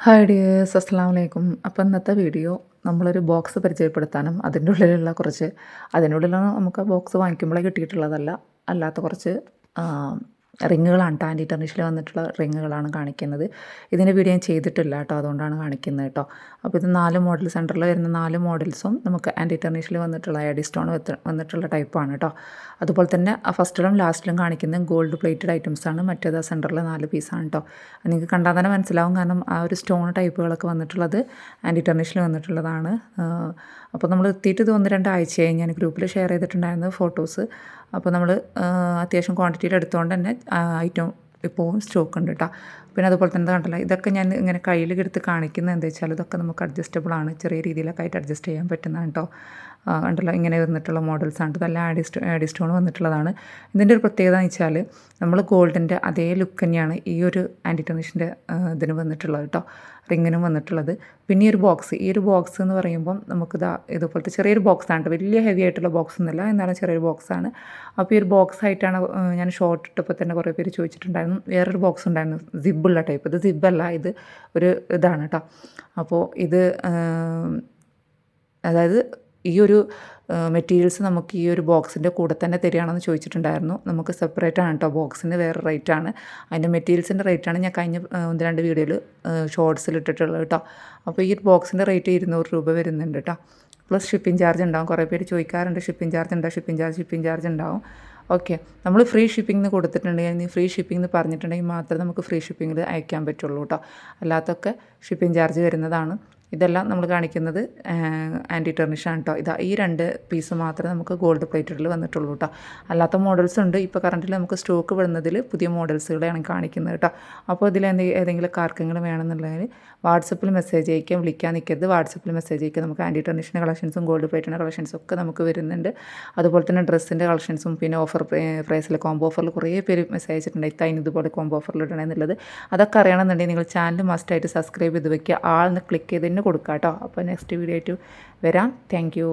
Hi dears, അസ്സലാമു അലൈക്കും. അപ്പോൾ ഇന്നത്തെ വീഡിയോ നമ്മളൊരു ബോക്സ് പരിചയപ്പെടുത്താനും അതിൻ്റെ ഉള്ളിലുള്ള കുറച്ച് നമുക്ക് ആ ബോക്സ് വാങ്ങിക്കുമ്പോഴേ കിട്ടിയിട്ടുള്ളതല്ല, അല്ലാത്ത കുറച്ച് റിങ്ങുകളാണ് കേട്ടോ. ആൻറ്റി ടെർണിഷിൽ വന്നിട്ടുള്ള റിങ്ങുകളാണ് കാണിക്കുന്നത്. ഇതിൻ്റെ വീഡിയോ ഞാൻ ചെയ്തിട്ടില്ല കേട്ടോ, അതുകൊണ്ടാണ് കാണിക്കുന്നത് കേട്ടോ. അപ്പോൾ ഇത് 4 മോഡൽ സെൻറ്ററിൽ വരുന്ന 4 മോഡൽസും നമുക്ക് ആൻറ്റി ടെർണിഷിൽ വന്നിട്ടുള്ള എഡി സ്റ്റോൺ വന്നിട്ടുള്ള ടൈപ്പാണ് കേട്ടോ. അതുപോലെ തന്നെ ഫസ്റ്റിലും ലാസ്റ്റിലും കാണിക്കുന്നത് ഗോൾഡ് പ്ലേറ്റഡ് ഐറ്റംസാണ്. മറ്റേത് സെൻറ്ററിൽ 4 പീസാണ് കേട്ടോ. നിങ്ങൾക്ക് കണ്ടാൽ തന്നെ മനസ്സിലാവും, കാരണം ആ ഒരു സ്റ്റോൺ ടൈപ്പുകളൊക്കെ വന്നിട്ടുള്ളത് ആൻറ്റി ടെർണിഷിൽ വന്നിട്ടുള്ളതാണ്. അപ്പോൾ നമ്മൾ എത്തിയിട്ട് ഇത് 1-2 ആഴ്ചയായി. ഞാൻ ഗ്രൂപ്പിൽ ഷെയർ ചെയ്തിട്ടുണ്ടായിരുന്നു ഫോട്ടോസ്. അപ്പോൾ നമ്മൾ അത്യാവശ്യം ക്വാണ്ടിറ്റിയിൽ എടുത്തുകൊണ്ട് തന്നെ ഐറ്റം ഇപ്പോഴും സ്റ്റോക്ക് ഉണ്ട് കേട്ടോ. പിന്നെ അതുപോലെ തന്നെ കണ്ടല്ലോ, ഇതൊക്കെ ഞാൻ ഇങ്ങനെ കയ്യിൽ എടുത്ത് കാണിക്കുന്നത് എന്താ വെച്ചാൽ ഇതൊക്കെ നമുക്ക് അഡ്ജസ്റ്റബിൾ ആണ്, ചെറിയ രീതിയിലൊക്കെ ആയിട്ട് അഡ്ജസ്റ്റ് ചെയ്യാൻ പറ്റുന്നതാണ് കേട്ടോ. കണ്ടല്ലോ, ഇങ്ങനെ വന്നിട്ടുള്ള മോഡൽസാണ്. ഇതെല്ലാം ആഡി സ്റ്റോൺ വന്നിട്ടുള്ളതാണ്. ഇതിൻ്റെ ഒരു പ്രത്യേകത എന്ന് വെച്ചാൽ നമ്മൾ ഗോൾഡിൻ്റെ അതേ ലുക്ക് തന്നെയാണ് ഈ ഒരു ആൻറ്റി ടെർണിഷിൻ്റെ ഇതിന് വന്നിട്ടുള്ളത് കേട്ടോ, റിങ്ങിനും വന്നിട്ടുള്ളത്. പിന്നെ ഈ ഒരു ബോക്സ് എന്ന് പറയുമ്പം നമുക്കിതാ ഇതുപോലത്തെ ചെറിയൊരു ബോക്സാണ് കേട്ടോ, വലിയ ഹെവി ആയിട്ടുള്ള ബോക്സ് ഒന്നുമില്ല, എന്നാലും ചെറിയൊരു ബോക്സാണ്. അപ്പോൾ ഈ ഒരു ബോക്സ് ആയിട്ടാണ് ഞാൻ ഷോർട്ട് ഇട്ടപ്പോൾ തന്നെ കുറേ പേര് ചോദിച്ചിട്ടുണ്ടായിരുന്നു. വേറൊരു ബോക്സ് ഉണ്ടായിരുന്നു സിബുള്ള ടൈപ്പ്. ഇത് സിബല്ല, ഇത് ഒരു ഇതാണ് കേട്ടോ. അപ്പോൾ ഇത് അതായത് ഈ ഒരു മെറ്റീരിയൽസ് നമുക്ക് ഈ ഒരു ബോക്സിൻ്റെ കൂടെ തന്നെ തരികയാണെന്ന് ചോദിച്ചിട്ടുണ്ടായിരുന്നു. നമുക്ക് സെപ്പറേറ്റ് ആണ് കേട്ടോ, ബോക്സിന് വേറെ റേറ്റാണ്. അതിൻ്റെ മെറ്റീരിയൽസിൻ്റെ റേറ്റാണ് ഞാൻ കഴിഞ്ഞ 1-2 വീഡിയോയിൽ ഷോർട്സിൽ ഇട്ടിട്ടുള്ളത് കേട്ടോ. അപ്പോൾ ഈ ബോക്സിൻ്റെ റേറ്റ് 200 രൂപ വരുന്നുണ്ട് കേട്ടോ. പ്ലസ് ഷിപ്പിംഗ് ചാർജ് ഉണ്ടാവും. കുറേ പേര് ചോദിക്കാറുണ്ട് ഷിപ്പിംഗ് ചാർജ് ഉണ്ടോ, ഷിപ്പിംഗ് ചാർജ് ഉണ്ടാവും. ഓക്കെ, നമ്മൾ ഫ്രീ ഷിപ്പിംഗ് കൊടുത്തിട്ടുണ്ടെങ്കിൽ, ഫ്രീ ഷിപ്പിംഗ് പറഞ്ഞിട്ടുണ്ടെങ്കിൽ മാത്രമേ നമുക്ക് ഫ്രീ ഷിപ്പിംഗിൽ അയക്കാൻ പറ്റുള്ളൂ കേട്ടോ. അല്ലാത്തൊക്കെ ഷിപ്പിംഗ് ചാർജ് വരുന്നതാണ്. ഇതെല്ലാം നമ്മൾ കാണിക്കുന്നത് ആൻറ്റി ടെർണിഷാണ് കേട്ടോ. ഈ 2 പീസ് മാത്രമേ നമുക്ക് ഗോൾഡ് പ്ലേറ്റഡിൽ വന്നിട്ടുള്ളൂ കേട്ടോ. അല്ലാത്ത മോഡൽസ് ഉണ്ട്. ഇപ്പോൾ കറണ്ടിൽ നമുക്ക് സ്റ്റോക്ക് വിടുന്നതിൽ പുതിയ മോഡൽസുകളെയാണ് കാണിക്കുന്നത് കേട്ടോ. അപ്പോൾ ഇതിൽ ഏതെങ്കിലും ആർക്കെങ്കിലും വേണമെന്നുള്ളതിൽ വാട്സപ്പിൽ മെസ്സേജ് അയക്കാം, വിളിക്കാൻ നിൽക്കരുത്. വാട്സപ്പിൽ മെസ്സേജ് അയക്കുക. നമുക്ക് ആൻറ്റി ടെർണിഷിൻ്റെ കളക്ഷൻസും ഗോൾഡ് പ്ലേറ്റിൻ്റെ കളക്ഷൻസും ഒക്കെ നമുക്ക് വരുന്നുണ്ട്. അതുപോലെ തന്നെ ഡ്രസ്സിൻ്റെ കളക്ഷൻസും പിന്നെ ഓഫർ പ്രൈസിൽ കോംബോ ഓഫറിൽ കുറേ പേര് മെസ്സേജ് അയച്ചിട്ടുണ്ട്, ഇത്തായി ഇതുപോലെ കോംബോ ഓഫറിൽ ഇടണമെന്നുള്ളത്. അതൊക്കെ അറിയണമെന്നുണ്ടെങ്കിൽ നിങ്ങൾ ചാനൽ മസ്റ്റായിട്ട് സബ്സ്ക്രൈബ് ചെയ്ത് വെക്കുക. ആളെന്ന് ക്ലിക്ക് ചെയ്ത് തന്നെ കൊടുക്കുക കേട്ടോ. അപ്പോൾ നെക്സ്റ്റ് വീഡിയോ ആയിട്ട് വരാം. Thank you.